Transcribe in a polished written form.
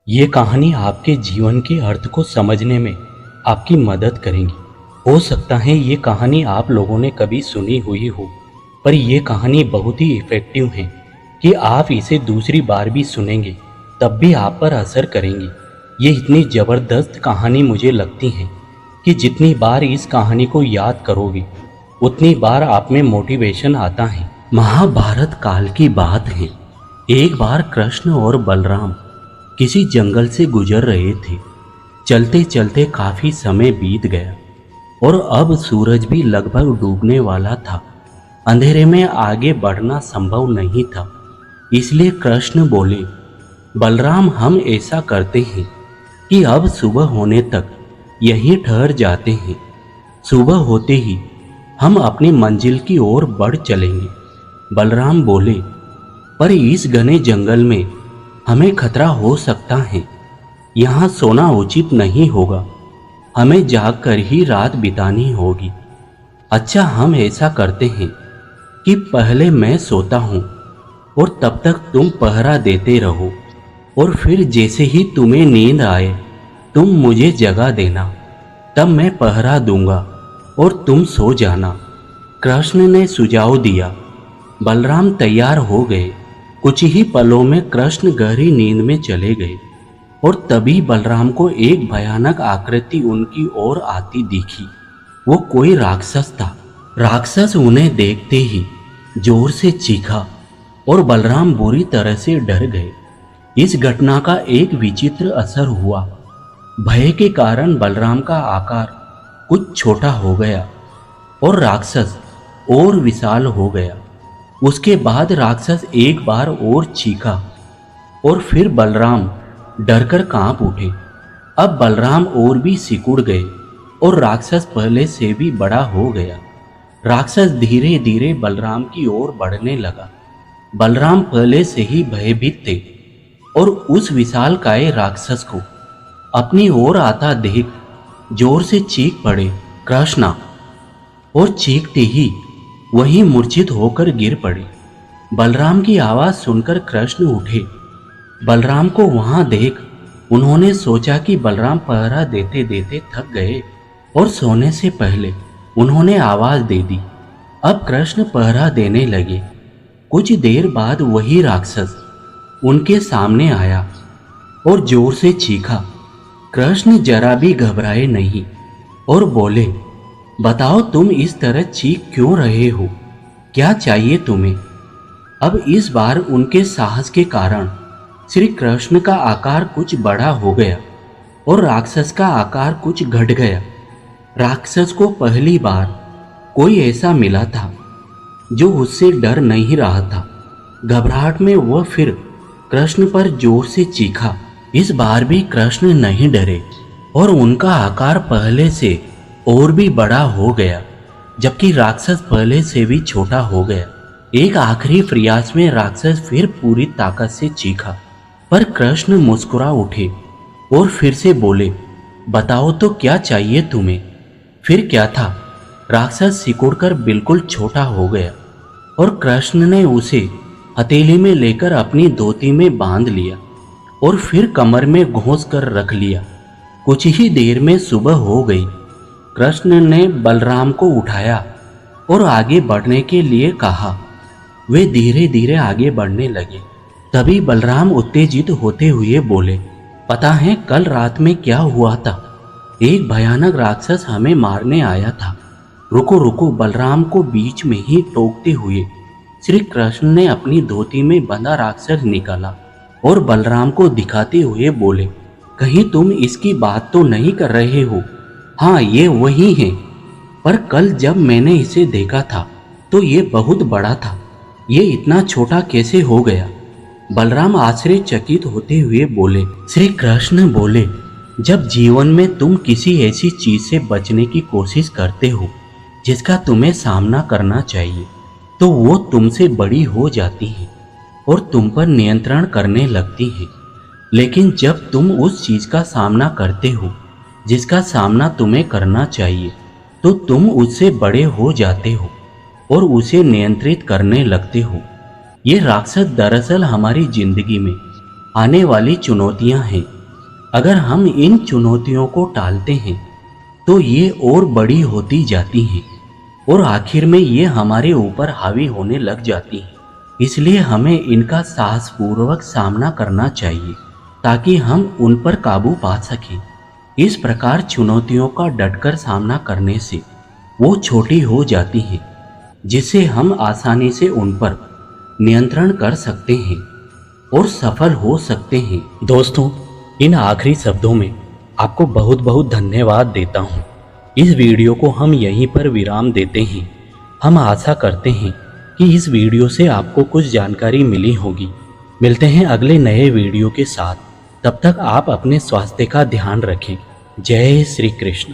ये कहानी आपके जीवन के अर्थ को समझने में आपकी मदद करेगी। हो सकता है ये कहानी आप लोगों ने कभी सुनी हुई हो, पर यह कहानी बहुत ही इफ़ेक्टिव है कि आप इसे दूसरी बार भी सुनेंगे तब भी आप पर असर करेंगी। ये इतनी ज़बरदस्त कहानी मुझे लगती है कि जितनी बार इस कहानी को याद करोगे उतनी बार आप में मोटिवेशन आता है। महाभारत काल की बात है। एक बार कृष्ण और बलराम किसी जंगल से गुजर रहे थे। चलते चलते काफी समय बीत गया और अब सूरज भी लगभग डूबने वाला था। अंधेरे में आगे बढ़ना संभव नहीं था, इसलिए कृष्ण बोले, बलराम हम ऐसा करते हैं कि अब सुबह होने तक यहीं ठहर जाते हैं। सुबह होते ही हम अपनी मंजिल की ओर बढ़ चलेंगे। बलराम बोले, पर इस घने जंगल में हमें खतरा हो सकता है। यहाँ सोना उचित नहीं होगा, हमें जागकर ही रात बितानी होगी। अच्छा, हम ऐसा करते हैं कि पहले मैं सोता हूँ और तब तक तुम पहरा देते रहो, और फिर जैसे ही तुम्हें नींद आए तुम मुझे जगा देना, तब मैं पहरा दूंगा और तुम सो जाना। कृष्ण ने सुझाव दिया। बलराम तैयार हो गए। कुछ ही पलों में कृष्ण गहरी नींद में चले गए और तभी बलराम को एक भयानक आकृति उनकी ओर आती दिखी। वो कोई राक्षस था। राक्षस उन्हें देखते ही जोर से चीखा और बलराम बुरी तरह से डर गए। इस घटना का एक विचित्र असर हुआ। भय के कारण बलराम का आकार कुछ छोटा हो गया और राक्षस और विशाल हो गया। उसके बाद राक्षस एक बार और चीखा और फिर बलराम डरकर कांप उठे। अब बलराम और भी सिकुड़ गए और राक्षस पहले से भी बड़ा हो गया। राक्षस धीरे धीरे बलराम की ओर बढ़ने लगा। बलराम पहले से ही भयभीत थे और उस विशालकाय राक्षस को अपनी ओर आता देख जोर से चीख पड़े, कृष्णा! और चीखते ही वहीं मूर्छित होकर गिर पड़े। बलराम की आवाज सुनकर कृष्ण उठे। बलराम को वहां देख उन्होंने सोचा कि बलराम पहरा देते देते थक गए और सोने से पहले उन्होंने आवाज दे दी। अब कृष्ण पहरा देने लगे। कुछ देर बाद वही राक्षस उनके सामने आया और जोर से चीखा। कृष्ण जरा भी घबराए नहीं और बोले, बताओ तुम इस तरह चीख क्यों रहे हो? क्या चाहिए तुम्हें? अब इस बार उनके साहस के कारण श्री कृष्ण का आकार कुछ बड़ा हो गया और राक्षस का आकार कुछ घट गया। राक्षस को पहली बार कोई ऐसा मिला था जो उससे डर नहीं रहा था। घबराहट में वह फिर कृष्ण पर जोर से चीखा। इस बार भी कृष्ण नहीं डरे और उनका आकार पहले से और भी बड़ा हो गया, जबकि राक्षस पहले से भी छोटा हो गया। एक आखिरी प्रयास में राक्षस फिर पूरी ताकत से चीखा, पर कृष्ण मुस्कुरा उठे और फिर से बोले, बताओ तो क्या चाहिए तुम्हें? फिर क्या था? राक्षस सिकुड़कर बिल्कुल छोटा हो गया और कृष्ण ने उसे हथेली में लेकर अपनी धोती में बांध लिया और फिर कमर में घोंस कर रख लिया। कुछ ही देर में सुबह हो गई। कृष्ण ने बलराम को उठाया और आगे बढ़ने के लिए कहा। वे धीरे धीरे आगे बढ़ने लगे। तभी बलराम उत्तेजित होते हुए बोले, पता है कल रात में क्या हुआ था? एक भयानक राक्षस हमें मारने आया था। रुको रुको! बलराम को बीच में ही टोकते हुए श्री कृष्ण ने अपनी धोती में बंधा राक्षस निकाला और बलराम को दिखाते हुए बोले, कहीं तुम इसकी बात तो नहीं कर रहे हो? हाँ, ये वही है, पर कल जब मैंने इसे देखा था तो ये बहुत बड़ा था। ये इतना छोटा कैसे हो गया? बलराम आश्चर्यचकित होते हुए बोले। श्री कृष्ण बोले, जब जीवन में तुम किसी ऐसी चीज से बचने की कोशिश करते हो जिसका तुम्हें सामना करना चाहिए, तो वो तुमसे बड़ी हो जाती है और तुम पर नियंत्रण करने लगती है। लेकिन जब तुम उस चीज का सामना करते हो जिसका सामना तुम्हें करना चाहिए, तो तुम उससे बड़े हो जाते हो और उसे नियंत्रित करने लगते हो। ये राक्षस दरअसल हमारी जिंदगी में आने वाली चुनौतियां हैं अगर हम इन चुनौतियों को टालते हैं तो ये और बड़ी होती जाती हैं और आखिर में ये हमारे ऊपर हावी होने लग जाती हैं। इसलिए हमें इनका साहसपूर्वक सामना करना चाहिए ताकि हम उन पर काबू पा सकें। इस प्रकार चुनौतियों का डटकर सामना करने से वो छोटी हो जाती हैं, जिससे हम आसानी से उन पर नियंत्रण कर सकते हैं और सफल हो सकते हैं। दोस्तों, इन आखिरी शब्दों में आपको बहुत बहुत धन्यवाद देता हूँ। इस वीडियो को हम यहीं पर विराम देते हैं। हम आशा करते हैं कि इस वीडियो से आपको कुछ जानकारी मिली होगी। मिलते हैं अगले नए वीडियो के साथ। तब तक आप अपने स्वास्थ्य का ध्यान रखें। जय श्री कृष्ण।